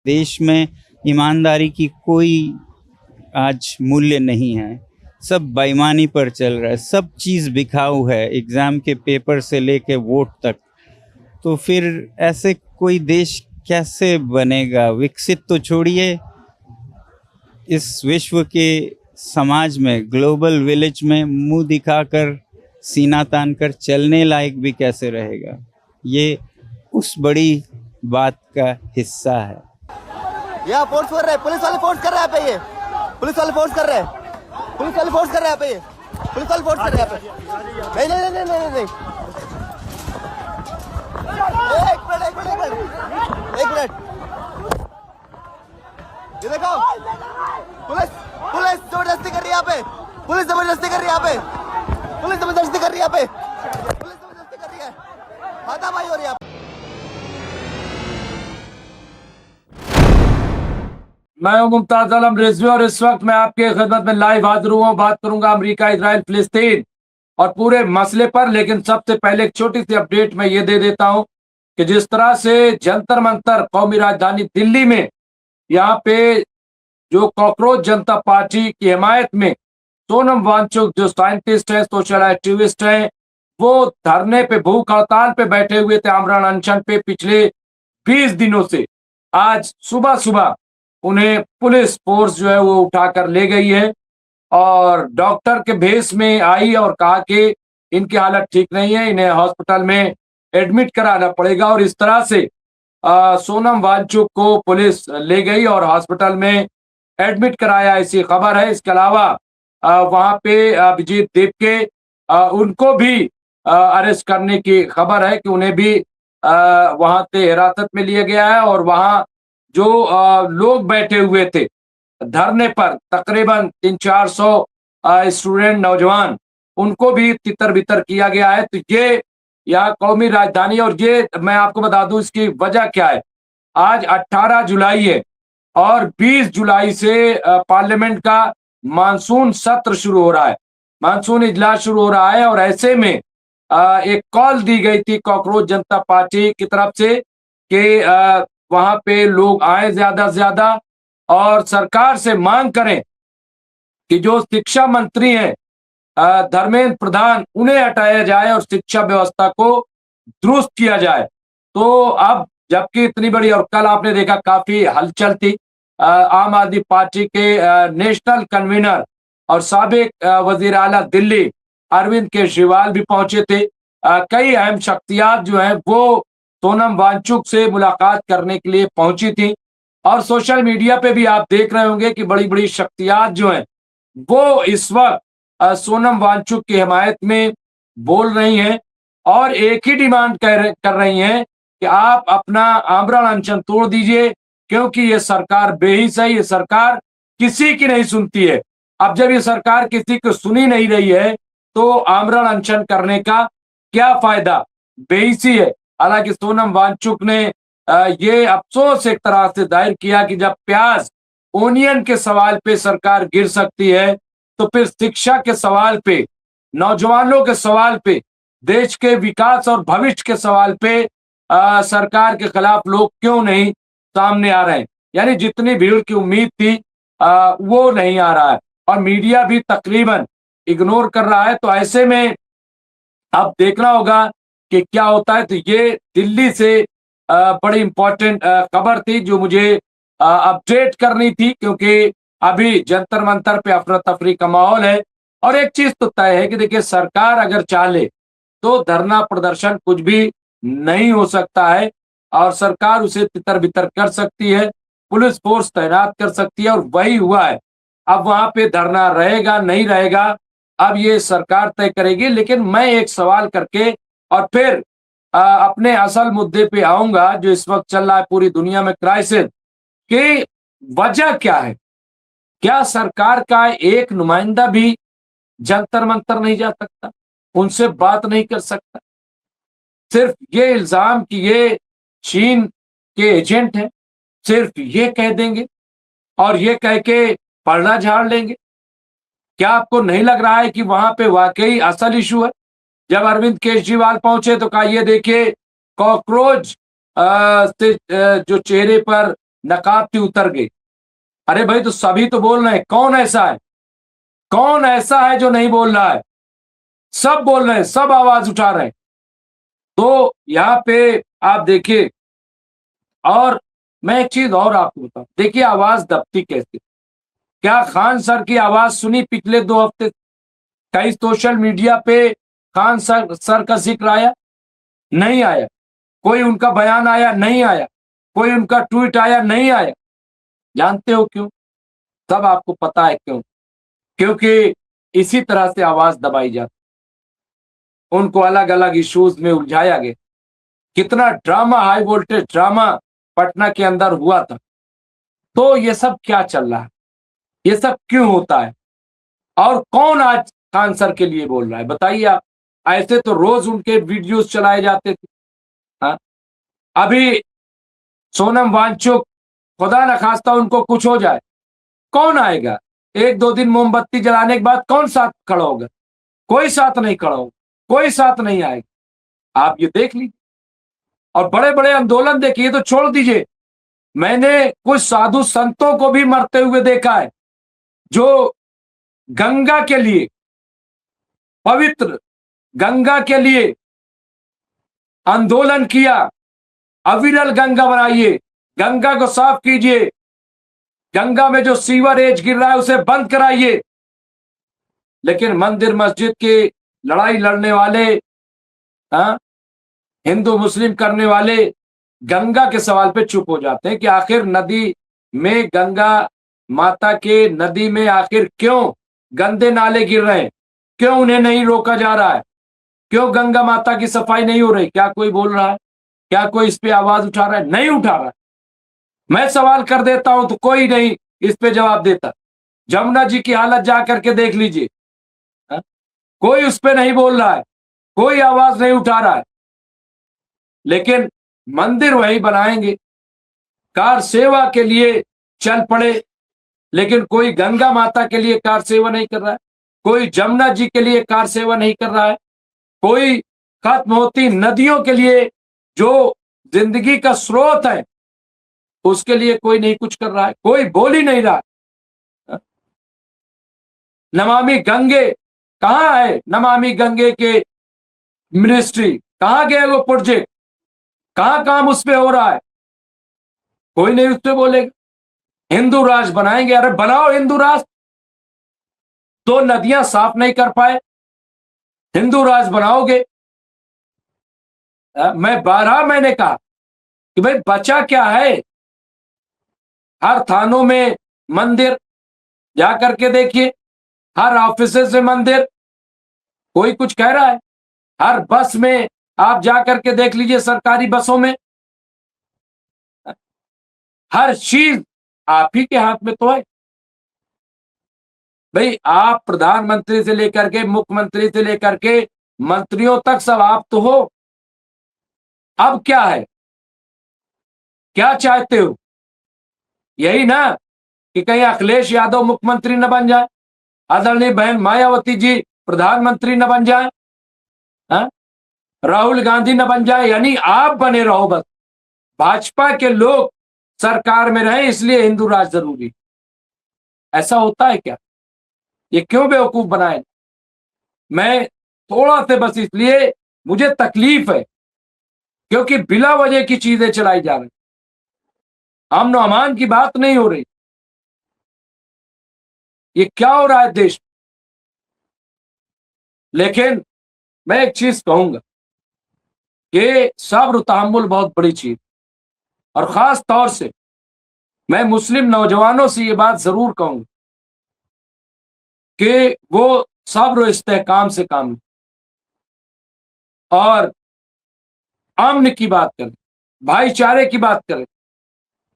देश में ईमानदारी की कोई आज मूल्य नहीं है। सब बेईमानी पर चल रहा है, सब चीज़ बिकाऊ है, एग्ज़ाम के पेपर से लेके वोट तक। तो फिर ऐसे कोई देश कैसे बनेगा? विकसित तो छोड़िए, इस विश्व के समाज में, ग्लोबल विलेज में मुंह दिखाकर, सीना तान कर चलने लायक भी कैसे रहेगा? ये उस बड़ी बात का हिस्सा है। यहाँ फोर्स कर रहे हैं, पुलिस वाले फोर्स कर रहे हैं यहाँ पे, ये पुलिस वाले फोर्स कर रहे हैं, पुलिस वाले फोर्स कर रहे हैं यहाँ पे, ये पुलिस वाले फोर्स कर रहे हैं यहाँ पे। नहीं नहीं नहीं नहीं नहीं, एक मिनट एक मिनट एक मिनट, ये देखो पुलिस पुलिस जबरदस्ती कर रही है यहाँ पे, पुलिस जबरदस्ती कर रही है यहाँ पे, पुलिस जबरदस्ती कर रही है यहाँ पे, पुलिस जबरदस्ती कर रही है, हाथापाई हो रही है। मैं हूं मुमताज आलम रिजवी और इस वक्त मैं आपके खिदमत में लाइव हाजिर हुआ। बात करूंगा अमेरिका, इजराइल, फिलिस्तीन और पूरे मसले पर। लेकिन सबसे पहले एक छोटी सी अपडेट मैं ये दे देता हूं कि जिस तरह से जंतर मंतर कौमी राजधानी दिल्ली में यहाँ पे जो कॉकरोच जनता पार्टी की हिमायत में सोनम वांगचुक जो साइंटिस्ट है, सोशल एक्टिविस्ट है, वो धरने पे, भूख हड़ताल पे बैठे हुए थे, आमरण अनशन पे पिछले 20 दिनों से। आज सुबह सुबह उन्हें पुलिस फोर्स जो है वो उठाकर ले गई है और डॉक्टर के भेष में आई और कहा कि इनकी हालत ठीक नहीं है, इन्हें हॉस्पिटल में एडमिट कराना पड़ेगा। और इस तरह से सोनम वांगचुक को पुलिस ले गई और हॉस्पिटल में एडमिट कराया, ऐसी खबर है। इसके अलावा वहां पे अभिजीत देवके उनको भी अरेस्ट करने की खबर है कि उन्हें भी वहां से हिरासत में लिया गया है। और वहां जो लोग बैठे हुए थे धरने पर, तकरीबन 300-400 स्टूडेंट, नौजवान, उनको भी तितर बितर किया गया है। तो ये यहाँ कौमी राजधानी, और ये मैं आपको बता दूं इसकी वजह क्या है। आज 18 जुलाई है और 20 जुलाई से पार्लियामेंट का मानसून सत्र शुरू हो रहा है, मानसून इजलास शुरू हो रहा है। और ऐसे में एक कॉल दी गई थी कॉकरोच जनता पार्टी की तरफ से कि वहां पे लोग आए ज्यादा से ज्यादा और सरकार से मांग करें कि जो शिक्षा मंत्री हैं धर्मेंद्र प्रधान, उन्हें हटाया जाए और शिक्षा व्यवस्था को दुरुस्त किया जाए। तो अब जबकि इतनी बड़ी, और कल आपने देखा काफी हलचल थी, आम आदमी पार्टी के नेशनल कन्वीनर और साबिक वजीर आला दिल्ली अरविंद केजरीवाल भी पहुंचे थे। कई अहम शख्सियात जो हैं वो सोनम वांगचुक से मुलाकात करने के लिए पहुंची थी। और सोशल मीडिया पे भी आप देख रहे होंगे कि बड़ी बड़ी शख्सियात जो हैं वो इस वक्त सोनम वांगचुक की हिमायत में बोल रही हैं और एक ही डिमांड कर रही हैं कि आप अपना आमरण अनशन तोड़ दीजिए, क्योंकि ये सरकार बेहिस है, ये सरकार किसी की नहीं सुनती है। अब जब ये सरकार किसी को सुनी नहीं रही है तो आमरण अनशन करने का क्या फायदा, बेहिसी है। हालांकि सोनम वांगचुक ने ये अफसोस एक तरह से जाहिर किया कि जब प्याज, ओनियन के सवाल पे सरकार गिर सकती है तो फिर शिक्षा के सवाल पे, नौजवानों के सवाल पे, देश के विकास और भविष्य के सवाल पे सरकार के खिलाफ लोग क्यों नहीं सामने आ रहे हैं। यानी जितनी भीड़ की उम्मीद थी वो नहीं आ रहा है और मीडिया भी तकरीबन इग्नोर कर रहा है। तो ऐसे में अब देखना होगा कि क्या होता है। तो ये दिल्ली से बड़ी इंपॉर्टेंट खबर थी जो मुझे अपडेट करनी थी, क्योंकि अभी जंतर मंतर पे अफरा तफरी का माहौल है। और एक चीज तो तय है कि देखिए, सरकार अगर चाहे तो धरना प्रदर्शन कुछ भी नहीं हो सकता है और सरकार उसे तितर बितर कर सकती है, पुलिस फोर्स तैनात कर सकती है, और वही हुआ है। अब वहां पे धरना रहेगा नहीं रहेगा अब ये सरकार तय करेगी। लेकिन मैं एक सवाल करके और फिर अपने असल मुद्दे पे आऊंगा जो इस वक्त चल रहा है पूरी दुनिया में, क्राइसिस, कि वजह क्या है। क्या सरकार का एक नुमाइंदा भी जंतर मंतर नहीं जा सकता, उनसे बात नहीं कर सकता? सिर्फ ये इल्जाम कि ये चीन के एजेंट हैं, सिर्फ ये कह देंगे और ये कह के पर्दा झाड़ लेंगे? क्या आपको नहीं लग रहा है कि वहां पे वाकई असल इशू है? जब अरविंद केजरीवाल पहुंचे तो कहा ये देखिए, कॉकरोच से जो चेहरे पर नकाब थी उतर गई। अरे भाई, तो सभी तो बोल रहे हैं, कौन ऐसा है, कौन ऐसा है जो नहीं बोल रहा है? सब बोल रहे हैं, सब आवाज उठा रहे हैं। तो यहाँ पे आप देखिए, और मैं एक चीज और आपको बताऊं, देखिए आवाज दबती कैसे। क्या खान सर की आवाज सुनी पिछले 2 हफ्ते? कई सोशल मीडिया पे खान सर का जिक्र आया? नहीं आया। कोई उनका बयान आया? नहीं आया। कोई उनका ट्वीट आया? नहीं आया। जानते हो क्यों? सब आपको पता है क्यों। क्योंकि इसी तरह से आवाज दबाई जाती, उनको अलग अलग इश्यूज में उलझाया गया। कितना drama, high voltage drama Patna के अंदर हुआ था। तो ये सब क्या चल रहा है, ये सब क्यों होता है, और कौन आज खान सर के लिए बोल रहा है, बताइए आप। ऐसे तो रोज उनके वीडियोस चलाए जाते थे। हाँ, अभी सोनम वांगचुक, खुदा न खास्ता उनको कुछ हो जाए, कौन आएगा? 1-2 दिन मोमबत्ती जलाने के बाद कौन साथ खड़ा होगा? कोई साथ नहीं खड़ा होगा, कोई साथ नहीं आएगा। आप ये देख लीजिए। और बड़े बड़े आंदोलन देखिए, तो छोड़ दीजिए, मैंने कुछ साधु संतों को भी मरते हुए देखा है, जो गंगा के लिए, पवित्र गंगा के लिए आंदोलन किया। अविरल गंगा बनाइए, गंगा को साफ कीजिए, गंगा में जो सीवरेज गिर रहा है उसे बंद कराइए। लेकिन मंदिर मस्जिद की लड़ाई लड़ने वाले, हाँ, हिंदू मुस्लिम करने वाले गंगा के सवाल पे चुप हो जाते हैं कि आखिर नदी में, गंगा माता के नदी में आखिर क्यों गंदे नाले गिर रहे हैं, क्यों उन्हें नहीं रोका जा रहा है, क्यों गंगा माता की सफाई नहीं हो रही? क्या कोई बोल रहा है? क्या कोई इस पे आवाज उठा रहा है? नहीं उठा रहा है। मैं सवाल कर देता हूं तो कोई नहीं इस पे जवाब देता। जमुना जी की हालत जा करके देख लीजिए, हाँ? कोई उस पे नहीं बोल रहा है, कोई आवाज नहीं उठा रहा है। लेकिन मंदिर वही बनाएंगे, कार सेवा के लिए चल पड़े, लेकिन कोई गंगा माता के लिए कार सेवा नहीं कर रहा है, कोई जमुना जी के लिए कार सेवा नहीं कर रहा है, कोई खत्म होती नदियों के लिए, जो जिंदगी का स्रोत है, उसके लिए कोई नहीं कुछ कर रहा है, कोई बोल ही नहीं रहा है। नमामि गंगे कहां है? नमामि गंगे के मिनिस्ट्री कहां गए? वो प्रोजेक्ट कहां काम उस पे हो रहा है? कोई नहीं उस पे बोलेगा। हिंदू राष्ट्र बनाएंगे, अरे बनाओ हिंदू राष्ट्र। 2 नदियां साफ नहीं कर पाए, हिंदू राष्ट्र बनाओगे? मैं 12 महीने कहा कि भाई बचा क्या है? हर थानों में मंदिर, जा करके देखिए, हर ऑफिस से मंदिर, कोई कुछ कह रहा है? हर बस में आप जा करके देख लीजिए, सरकारी बसों में हर चीज आप ही के हाथ में तो है। भाई, आप प्रधानमंत्री से लेकर के, मुख्यमंत्री से लेकर के मंत्रियों तक सब आप तो हो। अब क्या है, क्या चाहते हो? यही ना कि कहीं अखिलेश यादव मुख्यमंत्री न बन जाए, आदरणीय बहन मायावती जी प्रधानमंत्री न बन जाए, हाँ? राहुल गांधी न बन जाए, यानी आप बने रहो बस, भाजपा के लोग सरकार में रहे, इसलिए हिंदू राष्ट्र जरूरी। ऐसा होता है क्या? ये क्यों बेवकूफ बनाए? मैं थोड़ा से बस इसलिए मुझे तकलीफ है, क्योंकि बिला वजह की चीजें चलाई जा रही, अमन अमान की बात नहीं हो रही। ये क्या हो रहा है देश में? लेकिन मैं एक चीज कहूंगा कि सब्र तहम्मुल बहुत बड़ी चीज, और खास तौर से मैं मुस्लिम नौजवानों से ये बात जरूर कहूंगा कि वो सब्र इस्तेहकाम से काम लें और अमन की बात करें, भाईचारे की बात करें,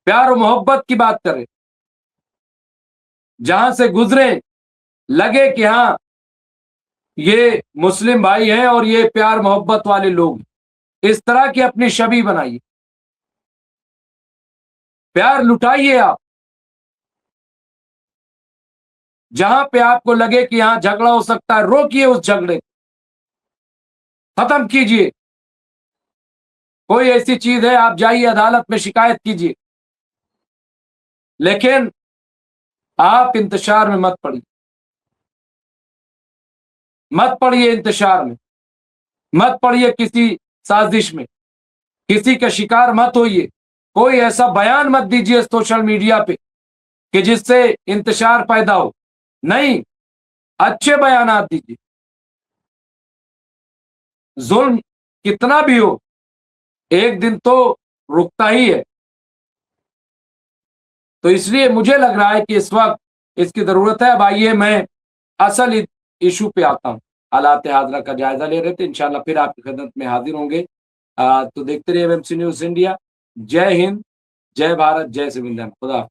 प्यार और मोहब्बत की बात करें। जहां से गुजरे लगे कि हाँ, ये मुस्लिम भाई हैं और ये प्यार मोहब्बत वाले लोग, इस तरह की अपनी छवि बनाइए। प्यार लुटाइए आप। जहां पे आपको लगे कि यहां झगड़ा हो सकता है, रोकिए उस झगड़े को, खत्म कीजिए। कोई ऐसी चीज है, आप जाइए अदालत में शिकायत कीजिए, लेकिन आप इंतशार में मत पड़िए, मत पड़िए इंतशार में, मत पड़िए किसी साजिश में, किसी का शिकार मत होइए। कोई ऐसा बयान मत दीजिए सोशल मीडिया पे कि जिससे इंतशार पैदा हो। नहीं, अच्छे बयानात दीजिए। जुल्म कितना भी हो एक दिन तो रुकता ही है। तो इसलिए मुझे लग रहा है कि इस वक्त इसकी जरूरत है। अब आइए मैं असल इशू पे आता हूं। हालात हाजरा का जायजा ले रहे थे, इंशाल्लाह फिर आपकी खिदमत में हाजिर होंगे। तो देखते रहिए एमएमसी न्यूज इंडिया। जय हिंद, जय भारत, जय संविधान। खुदा।